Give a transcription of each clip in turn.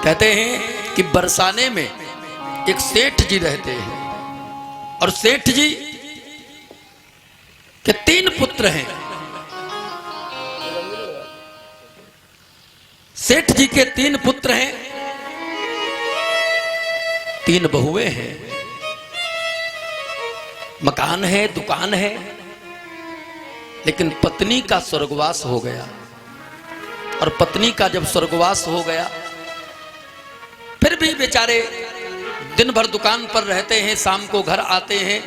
कहते हैं कि बरसाने में एक सेठ जी रहते हैं और सेठ जी के 3 पुत्र हैं। सेठ जी के 3 पुत्र हैं, 3 बहुएं हैं, मकान है, दुकान है, लेकिन पत्नी का स्वर्गवास हो गया। और पत्नी का जब स्वर्गवास हो गया, फिर भी बेचारे दिन भर दुकान पर रहते हैं, शाम को घर आते हैं,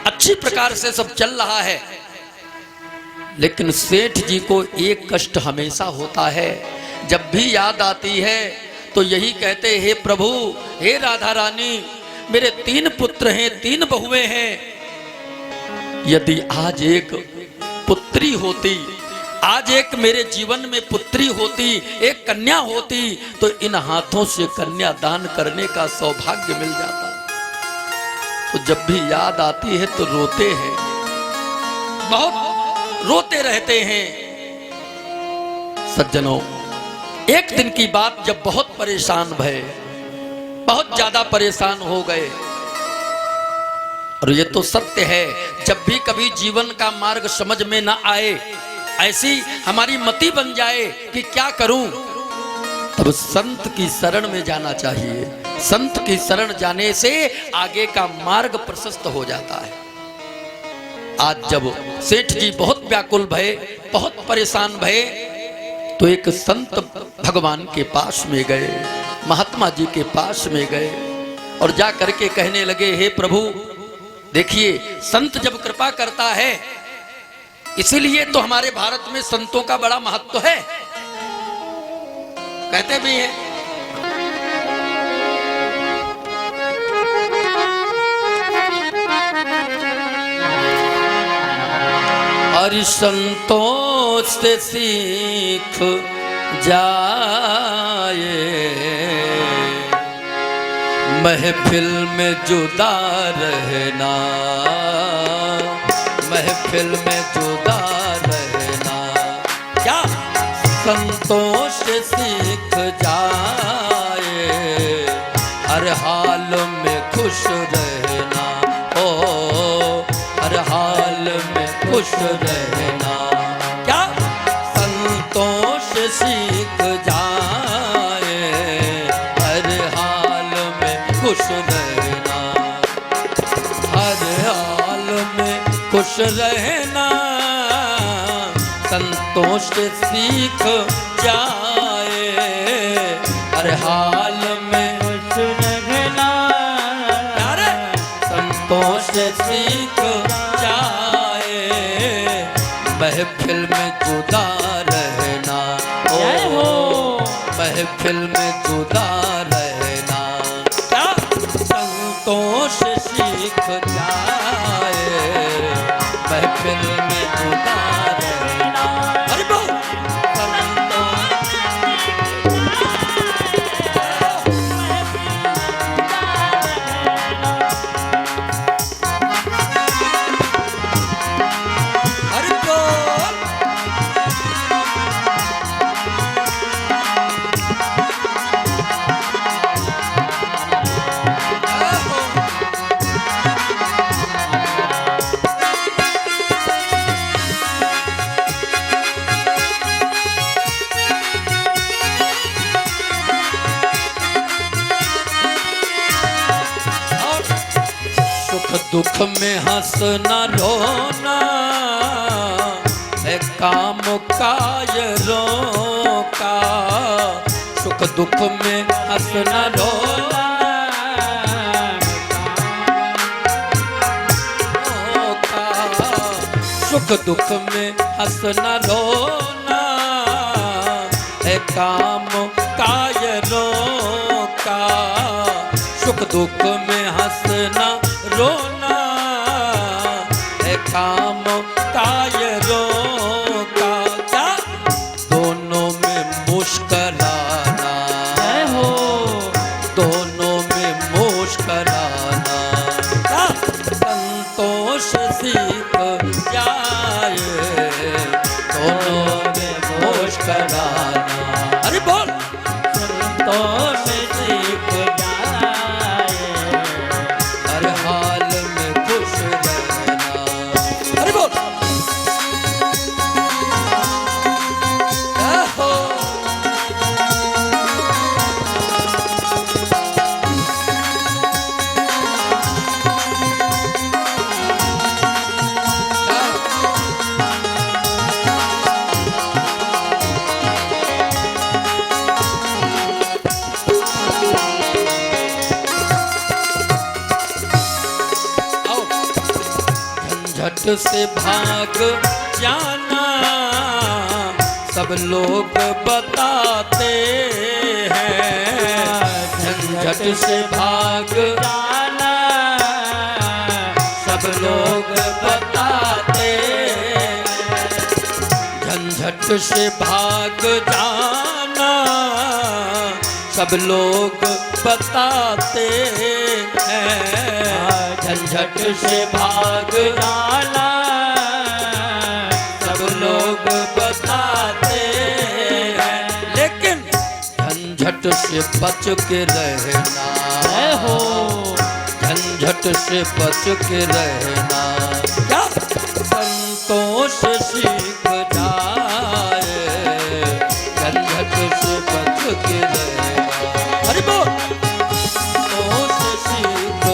अच्छी प्रकार से सब चल रहा है। लेकिन सेठ जी को एक कष्ट हमेशा होता है, जब भी याद आती है तो यही कहते, हे प्रभु, हे राधा रानी, मेरे 3 पुत्र हैं, 3 बहुएं हैं, यदि आज एक पुत्री होती, आज एक मेरे जीवन में पुत्री होती, एक कन्या होती, तो इन हाथों से कन्या दान करने का सौभाग्य मिल जाता। तो जब भी याद आती है तो रोते हैं, बहुत रोते रहते हैं। सज्जनों, एक दिन की बात, जब बहुत परेशान भये, बहुत ज्यादा परेशान हो गए, और ये तो सत्य है, जब भी कभी जीवन का मार्ग समझ में ना आए, ऐसी हमारी मति बन जाए कि क्या करूं, तब संत की शरण में जाना चाहिए। संत की शरण जाने से आगे का मार्ग प्रशस्त हो जाता है। आज जब सेठ जी बहुत व्याकुल भये, बहुत परेशान भये, तो एक संत भगवान के पास में गए, महात्मा जी के पास में गए और जा करके कहने लगे, हे प्रभु, देखिए, संत जब कृपा करता है, इसीलिए तो हमारे भारत में संतों का बड़ा महत्व है, कहते भी हैं। और संतों से सीख जाए, महफिल में जुदा रहना, महफिल में जुदा रहना, क्या संतों से सीख जाए, हर हाल में खुश रहना, ओ हर हाल में खुश रहना, क्या संतों से सीख जाए, हर हाल में खुश रहना, हर हाल में खुश रहना, संतों से सीख जाए, हर हाल में खुश रहना, संतों से सीख जाए, महफिल में जुदा रहना, ओ महफिल में जुदा रहना, क्या संतों से सीख जाए, महफिल में जुदा रहना। अरे बोल, दुख में हंसना रोना है काम काज रोका, सुख दुख में हंसना रोना, सुख दुख में हंसना रोना है काम काज रोका, सुख दुख में हंसना रोना है काम काज रोका, क्या दोनों में मुस्कुराना हो, दोनों में मुस्कुराना, क्या संतोष सीख जाए, दोनों में मुस्कुराना। अरे बोल, संतोष झंझट से भाग जाना सब लोग बताते हैं। झंझट से भाग जाना सब लोग बताते हैं। झंझट से भाग जाना सब लोग बताते हैं। झंझट से भाग जाना सब लोग बताते हैं। लेकिन झंझट से बच के रहना हो, झंझट से बच के रहना क्या संतोष सीख जाए। झंझट से बच के रहना, हरि बोल, संतोष सीख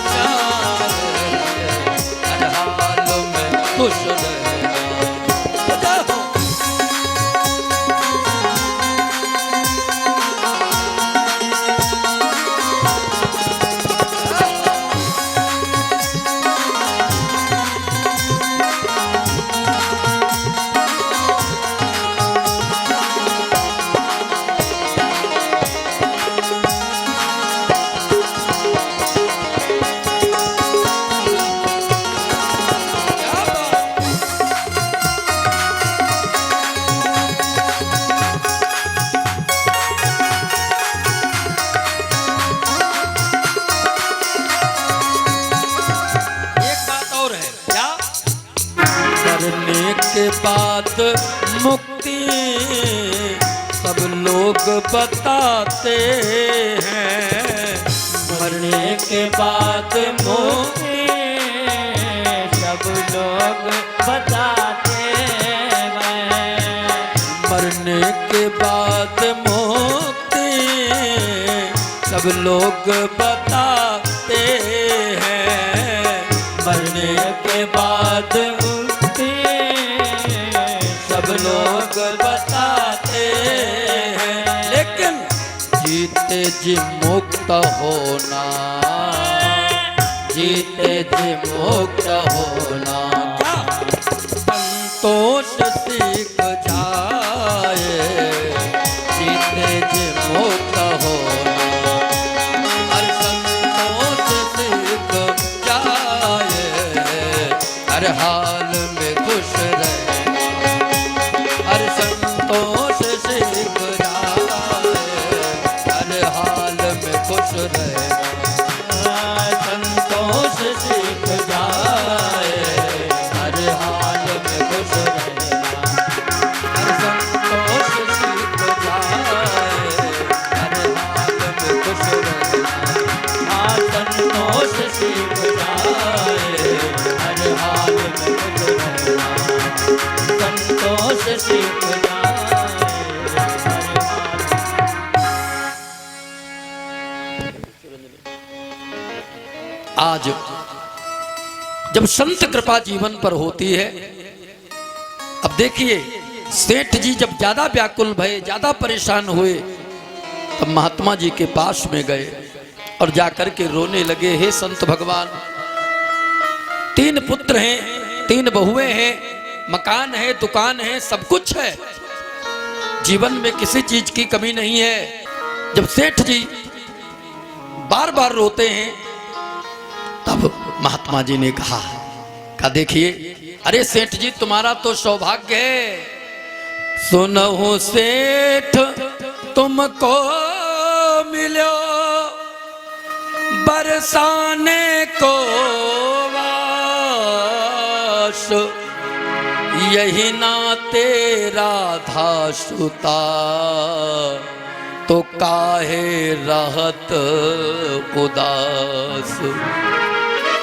जाए, हर हाल में खुश रहना। के बाद मुक्ति सब लोग बताते हैं। मरने के बाद मुक्ति सब लोग बताते हैं। मरने के बाद मुक्ति सब लोग बताते हैं। मरने के बाद सब लोग बताते हैं। लेकिन जीते जी मुक्त होना, जीते जी मुक्त होना क्या संतोष सीख जाए। जीते जी मुक्त होना, हर संतोष सीख जाए, हर हाल में खुश रहे। हर संतोष सीख जाए, हर हाल में खुश रहे। संतोष सीख जाए, हर हाल में खुश रहना। हर संतोष सीख जाए, हर हाल में खुश रहना। हाँ संतोष सीख जाए, हर हाल में खुश रहना। संतोष सीख जाए। आज जब संत कृपा जीवन पर होती है, अब देखिए सेठ जी जब ज्यादा व्याकुल भये, ज्यादा परेशान हुए, तब महात्मा जी के पास में गए और जाकर के रोने लगे। हे संत भगवान, 3 पुत्र हैं, 3 बहुएं हैं, मकान है, दुकान है, सब कुछ है, जीवन में किसी चीज की कमी नहीं है। जब सेठ जी बार बार रोते हैं, तब महात्मा जी ने कहा देखिए, अरे सेठ जी तुम्हारा तो सौभाग्य है, सुनहु सेठ तुमको मिलो बरसाने को वास, यही ना तेरा था सुता, तो काहे रहत उदास।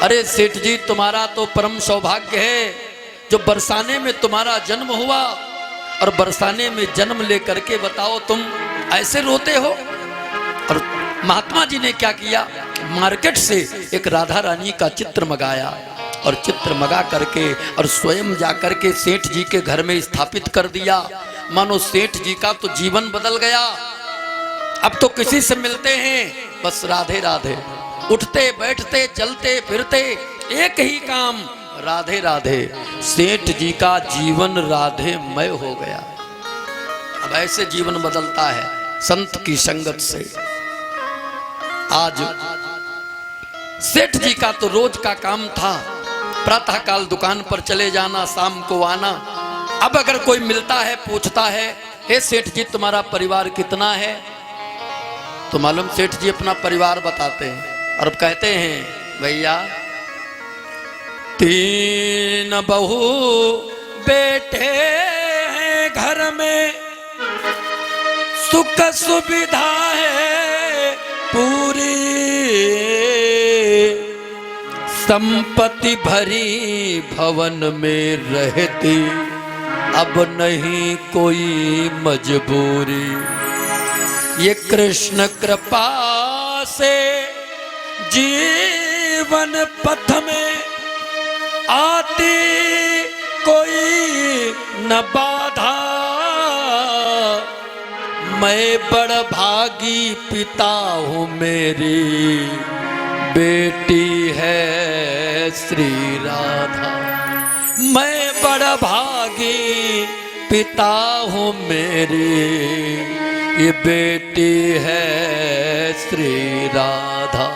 अरे सेठ जी तुम्हारा तो परम सौभाग्य है, जो बरसाने में तुम्हारा जन्म हुआ, और बरसाने में जन्म लेकर के बताओ तुम ऐसे रोते हो। और महात्मा जी ने क्या किया, मार्केट से एक राधा रानी का चित्र मंगाया, और चित्र मंगा करके और स्वयं जाकर के सेठ जी के घर में स्थापित कर दिया। मानो सेठ जी का तो जीवन बदल गया। अब तो किसी से मिलते हैं बस राधे राधे, उठते बैठते चलते फिरते एक ही काम राधे राधे। सेठ जी का जीवन राधेमय हो गया। अब ऐसे जीवन बदलता है संत की संगत से। आज सेठ जी का तो रोज का काम था, प्रातः काल दुकान पर चले जाना, शाम को आना। अब अगर कोई मिलता है, पूछता है, हे सेठ जी तुम्हारा परिवार कितना है, तो मालूम सेठ जी अपना परिवार बताते हैं और कहते हैं, भैया 3 बहू बेटे हैं घर में, सुख सुविधा है पूरी, संपत्ति भरी भवन में रहती, अब नहीं कोई मजबूरी। ये कृष्ण कृपा से जीवन पथ में आती कोई न बाधा, मैं बड़ भागी पिता हूँ, मेरी बेटी है श्री राधा। मैं बड़ भागी पिता हूँ, मेरी ये बेटी है श्री राधा।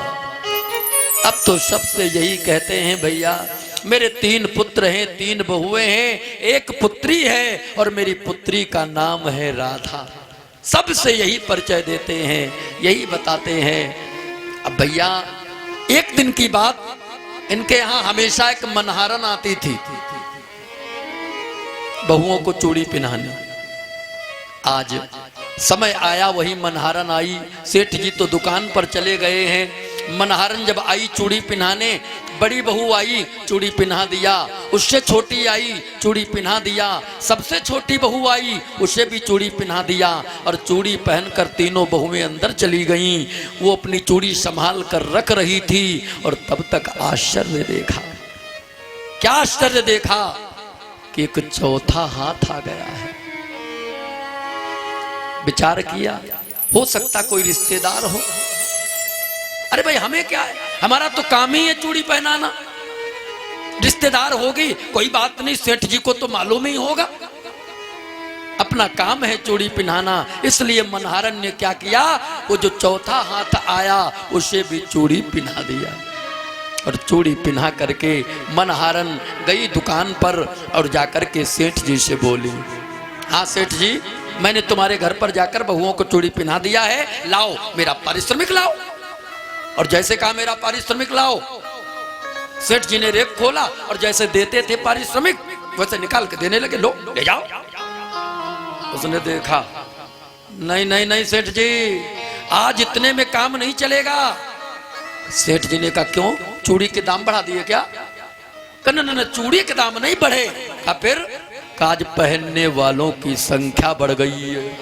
अब तो सबसे यही कहते हैं, भैया मेरे 3 पुत्र हैं, 3 बहुएं हैं, 1 पुत्री है और मेरी पुत्री का नाम है राधा। सबसे यही परिचय देते हैं, यही बताते हैं। अब भैया एक दिन की बात, इनके यहाँ हमेशा एक मनहारन आती थी बहुओं को चूड़ी पहनाने। आज समय आया, वही मनहारन आई। सेठ जी तो दुकान पर चले गए हैं। मनहारन जब आई चूड़ी पहनाने, बड़ी बहू आई, चूड़ी पहना दिया। उससे छोटी आई, चूड़ी पहना दिया। सबसे छोटी बहू आई, उसे भी चूड़ी पहना दिया। और चूड़ी पहनकर तीनों बहुएं अंदर चली गईं। वो अपनी चूड़ी संभाल कर रख रही थी और तब तक आश्चर्य देखा। क्या आश्चर्य देखा कि एक चौथा हाथ आ गया है। विचार किया, हो सकता कोई रिश्तेदार हो। अरे भाई हमें क्या है, हमारा तो काम ही है चूड़ी पहनाना। रिश्तेदार होगी कोई बात नहीं, सेठ जी को तो मालूम ही होगा, अपना काम है चूड़ी पहनाना। इसलिए मनहारन ने क्या किया, वो जो चौथा हाथ आया उसे भी चूड़ी पहना दिया। और चूड़ी पहना करके मनहारन गई दुकान पर और जाकर के सेठ जी से बोली, हाँ सेठ जी, मैंने तुम्हारे घर पर जाकर बहुओं को चूड़ी पहना दिया है, लाओ मेरा पारिश्रमिक लाओ। और जैसे कहा मेरा पारिश्रमिक लाओ, सेठ जी ने रेक खोला और जैसे देते थे पारिश्रमिक वैसे निकाल के देने लगे, लो ले जाओ। उसने देखा, नहीं नहीं नहीं सेठ जी, आज इतने में काम नहीं चलेगा। सेठ जी ने कहा क्यों, चूड़ी के दाम बढ़ा दिए क्या? कहना ना, चूड़ी के दाम नहीं बढ़े। कहा फिर? आज पहनने वालों की संख्या बढ़ गई है,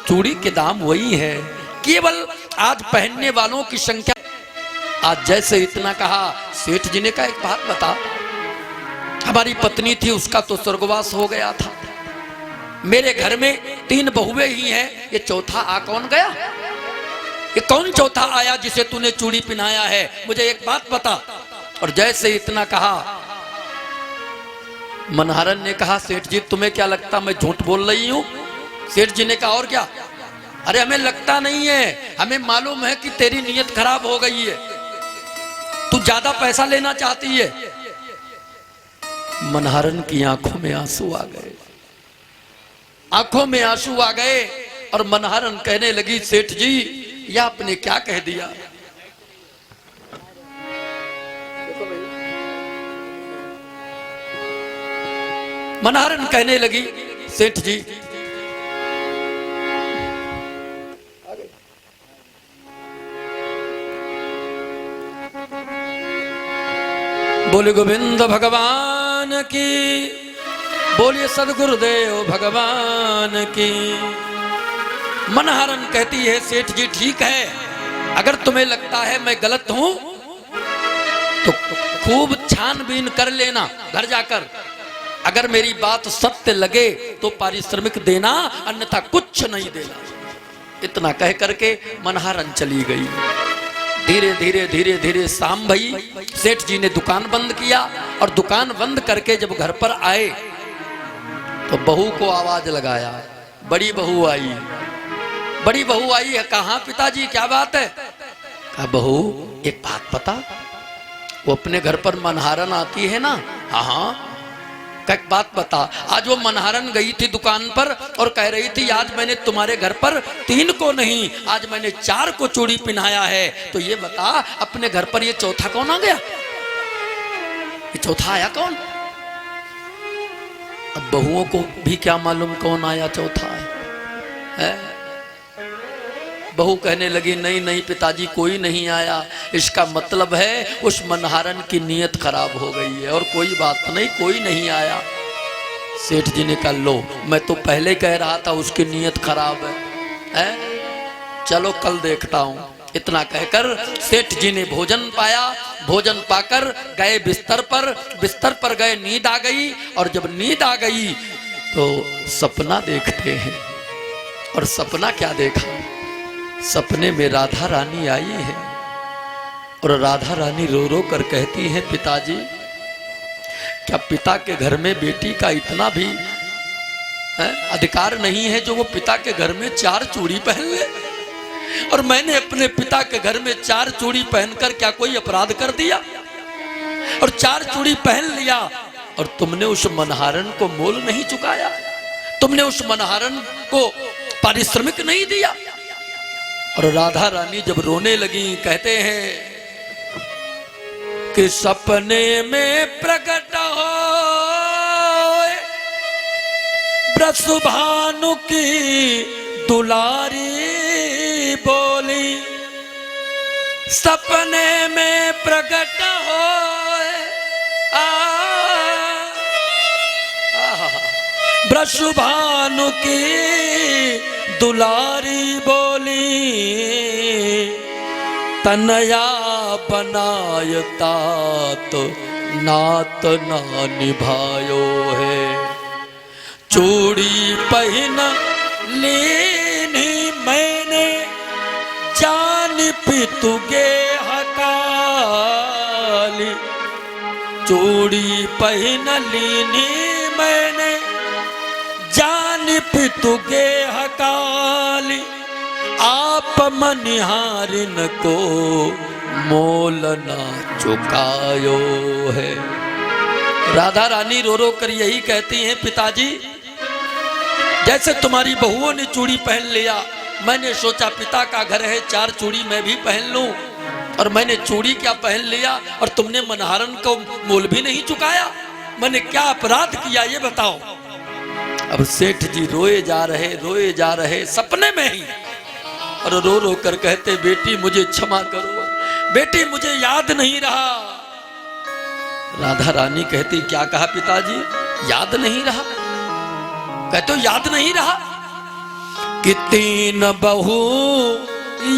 चूड़ी के दाम वही है, केवल आज पहनने वालों की संख्या। आज जैसे इतना कहा, सेठ जी ने कहा एक बात बता, हमारी पत्नी थी उसका तो स्वर्गवास हो गया था, मेरे घर में 3 बहुएं ही हैं, ये चौथा आ कौन गया? ये कौन चौथा आया जिसे तूने चूड़ी पहनाया है? मुझे एक बात बता। और जैसे इतना कहा, मनहारन ने कहा सेठ जी तुम्हें क्या लगता मैं झूठ बोल रही हूं? सेठ जी ने कहा और क्या? अरे हमें लगता नहीं है, हमें मालूम है कि तेरी नीयत खराब हो गई है, तू ज्यादा पैसा लेना चाहती है। मनहारन की आंखों में आंसू आ गए, आंखों में आंसू आ गए और मनहारन कहने लगी, सेठ जी यह आपने क्या कह दिया? मनहारन कहने लगी, सेठ जी बोले गोविंद भगवान की, बोलिए सदगुरुदेव भगवान की। मनहारन कहती है, सेठ जी ठीक है, अगर तुम्हें लगता है मैं गलत हूं तो खूब छानबीन कर लेना घर जाकर, अगर मेरी बात सत्य लगे तो पारिश्रमिक देना, अन्यथा कुछ नहीं देना। इतना कह करके मनहारन चली गई। धीरे धीरे धीरे धीरे शाम भई, सेठ जी ने दुकान बंद किया, और दुकान बंद करके जब घर पर आए तो बहू को आवाज लगाया। बड़ी बहू आई, बड़ी बहू आई है। कहाँ पिताजी, क्या बात है? कहा बहू एक बात पता, वो अपने घर पर मनहारन आती है ना? हाँ हाँ। एक बात बता, आज वो मनहारन गई थी दुकान पर और कह रही थी आज मैंने तुम्हारे घर पर 3 को नहीं, आज मैंने 4 को चूड़ी पहनाया है। तो ये बता अपने घर पर ये चौथा कौन आ गया? ये चौथा आया कौन? अब बहुओं को भी क्या मालूम कौन आया चौथा है? बहू कहने लगी नहीं नहीं पिताजी कोई नहीं आया, इसका मतलब है उस मनहारन की नीयत खराब हो गई है और कोई बात नहीं, कोई नहीं आया। सेठ जी ने कहा लो, मैं तो पहले कह रहा था उसकी नीयत खराब है? चलो कल देखता हूं। इतना कहकर सेठ जी ने भोजन पाया, भोजन पाकर गए बिस्तर पर गए, नींद आ गई। और जब नींद आ गई तो सपना देखते हैं। और सपना क्या देखा? सपने में राधा रानी आई है और राधा रानी रो रो कर कहती है पिताजी क्या पिता के घर में बेटी का इतना भी अधिकार नहीं है जो वो पिता के घर में 4 चूड़ी पहन ले? और मैंने अपने पिता के घर में 4 चूड़ी पहनकर क्या कोई अपराध कर दिया? और 4 चूड़ी पहन लिया और तुमने उस मनहारन को मोल नहीं चुकाया, तुमने उस मनहारन को पारिश्रमिक नहीं दिया। और राधा रानी जब रोने लगी कहते हैं कि सपने में प्रकट हो ब्रजभानु की दुलारी बोली, सपने में प्रकट हो ब्रजभानु की दुलारी बोली, तनया बनायता तो नात ना निभायो है, चूड़ी पहन लेनी मैंने जान पितुगे हकाली, चूड़ी पहन लेनी मैंने जान पितुगे हकाली, आप मनिहारिन को मोल ना चुकायो है। राधा रानी रो रो कर यही कहती हैं पिताजी जैसे तुम्हारी बहुओं ने चूड़ी पहन लिया, मैंने सोचा पिता का घर है 4 चूड़ी मैं भी पहन लूं, और मैंने चूड़ी क्या पहन लिया और तुमने मनहारन को मोल भी नहीं चुकाया। मैंने क्या अपराध किया ये बताओ। अब सेठ जी रोए जा रहे सपने में ही, और रो रो कर कहते बेटी मुझे क्षमा करो, बेटी मुझे याद नहीं रहा। राधा रानी कहती क्या कहा पिताजी? याद नहीं रहा? कहते याद नहीं रहा कि 3 बहू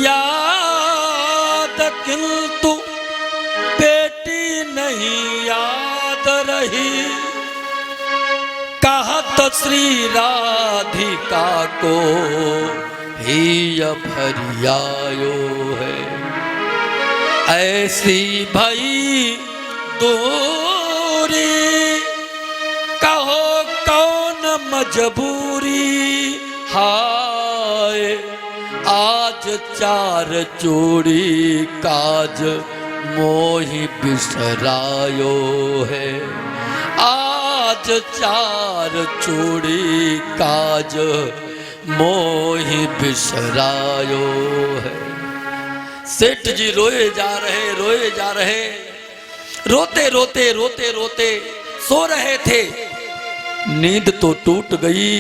याद किंतु बेटी नहीं याद रही, कहत श्री राधिका को ही भरियायो है, ऐसी भई दूरी कहो कौन मजबूरी, हाय आज 4 चूड़ी काज मोहि बिसरायो है, आज 4 चूड़ी काज मोहि बिसरायो है। सेठ जी रोए जा रहे रोते सो रहे थे। नींद तो टूट गई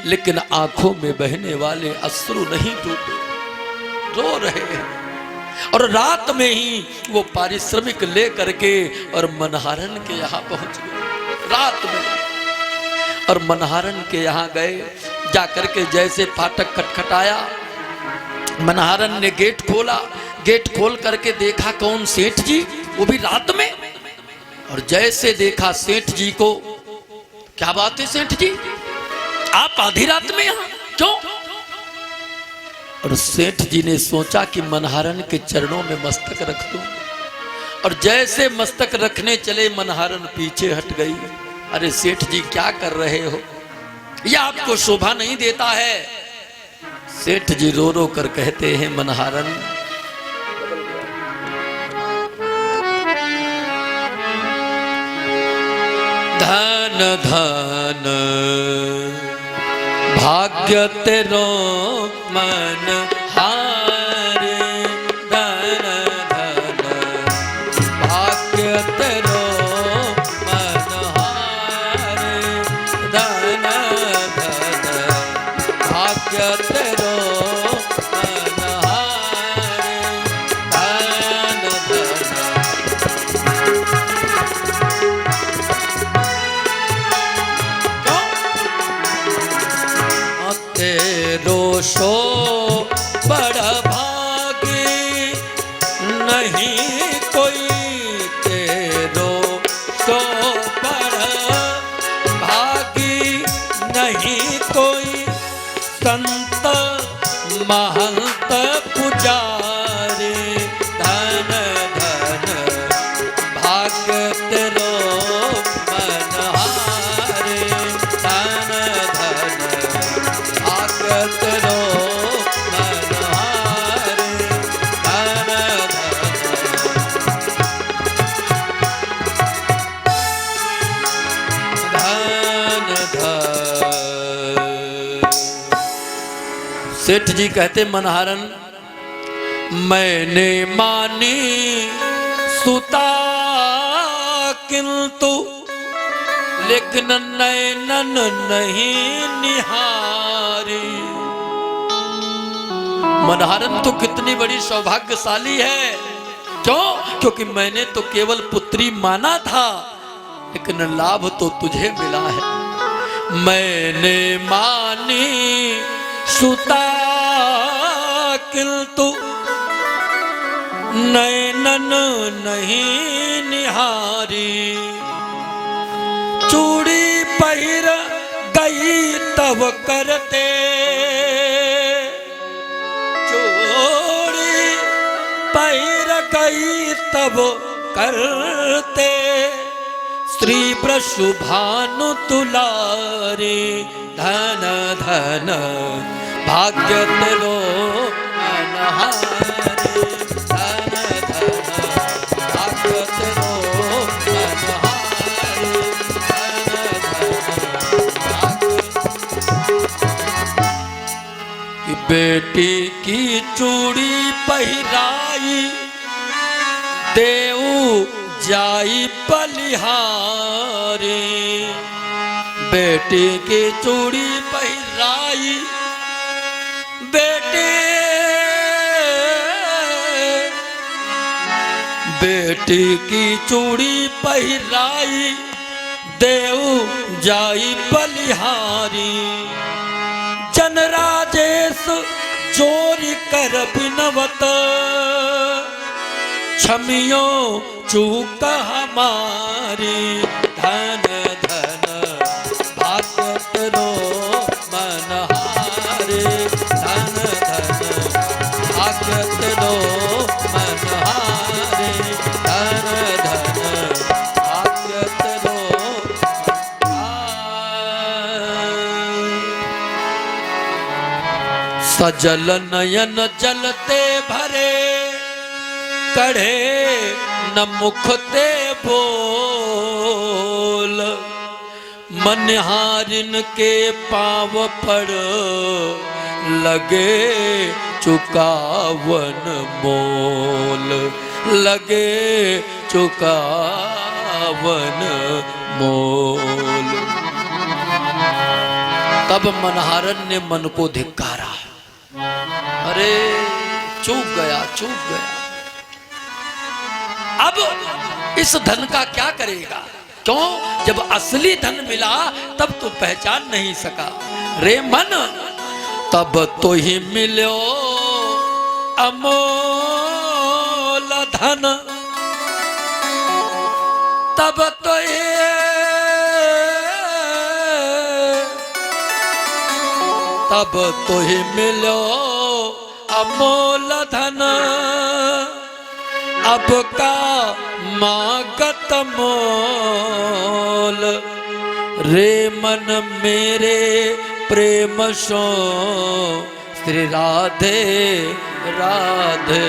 लेकिन आंखों में बहने वाले अश्रु नहीं टूटे, रो रहे हैं। और रात में ही वो पारिश्रमिक ले करके और मनहारन के यहाँ पहुंच गए रात में। और मनहारन के यहाँ गए, जाकर के जैसे फाटक खटखटाया, मनहारन ने गेट खोला, गेट खोल करके देखा कौन? सेठ जी, वो भी रात में। और जैसे देखा सेठ जी को, क्या बात है सेठ जी आप आधी रात में यहां क्यों? और सेठ जी ने सोचा कि मनहारन के चरणों में मस्तक रख दूं, और जैसे मस्तक रखने चले मनहारन पीछे हट गई। अरे सेठ जी क्या कर रहे हो, यह आपको शोभा नहीं देता है। सेठ जी रो रो कर कहते हैं मनहारन धन धन भाग्य तेरो मन हारे, धन धन भाग्य तेरो मन हारे, धन धन भाग्य तेरो मन हारे, धन धन तेरो शो बड़ा भागी नहीं कोई, तेरो शो बड़ा भागी नहीं कोई, संत महंत पुजारी, धन धन भाग्य तेरो मन हारे, धन धन भाग्य तेरो मन हारे, धन धन धन। सेठ जी कहते मनहारन मैंने मानी सुता किंतु लेकिन नैनन नहीं निहारी। मनहारन तो कितनी बड़ी सौभाग्यशाली है, क्यों? क्योंकि मैंने तो केवल पुत्री माना था, लेकिन लाभ तो तुझे मिला है। मैंने मानी सुता किंतु नैनन नहीं निहारी, चूड़ी पहिर गई तब करते, चूड़ी पहिर गई तब करते, स्त्री प्रशुभानु तुलारी, धन धन भाग्य तेरो मन हारे, धन धन भाग्य तेरो मन हारे, धन धन भाग्य। बेटी की चूड़ी पहिराई देऊ जाई बलिहारी, बेटी की चूड़ी पहिराई, बेटी की चूड़ी पहिराई देऊ जाई बलिहारी, जन राजेश चोरी कर बिनवत, क्षमियो चूक हमारी, धन धन भाग्य तेरो मन हारे, धन धन भाग्य तेरो मन हारे, धन धन भाग्य तेरो सजल नयन जलते भरे, कढ़े न मुख ते बोल, मनहारिन के पाव पड़ लगे चुकावन मोल, लगे चुकावन मोल। तब मनहारन ने मन को धिक्कारा, अरे चूक गया चूक गया, अब इस धन का क्या करेगा? क्यों? जब असली धन मिला तब तो पहचान नहीं सका। रे मन तब तो ही मिलो अमोल धन, तब तो ही मिलो अमोल धन, अब का मागत मोल, रे मन मेरे प्रेम सो श्री राधे राधे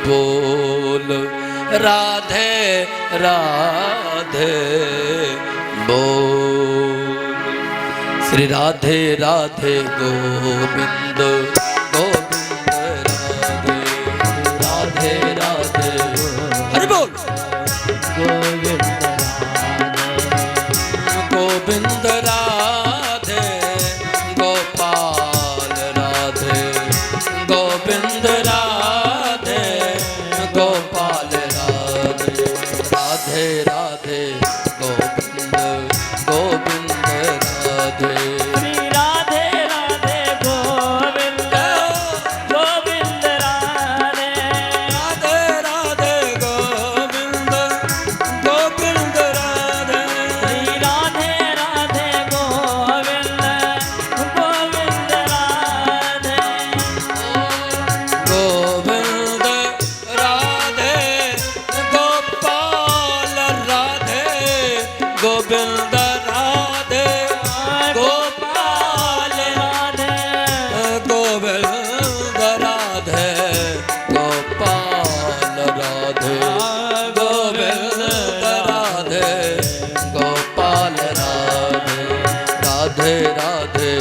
बोल, राधे राधे बोल। श्री राधे राधे गोविंद गोविंद राधे राधे राधे हरि बोल। गोविंद गोविंद राधे गोपाल राधे, गोविंद राधे गोपाल राधे, राधे राधे गोविंद गोविंद राधे। श्री राधे राधे गोविंद गोविंद राधे, राधे राधे गोविंद गोविंद राधे। श्री राधे राधे गोविंद गोविंद राधे, गोविंद राधे गोपाल राधे, गोविंद राधे गोपाल राधे गोविंद राधे गोपाल राधे, गोविंद राधे गोपाल राधे, राधे राधे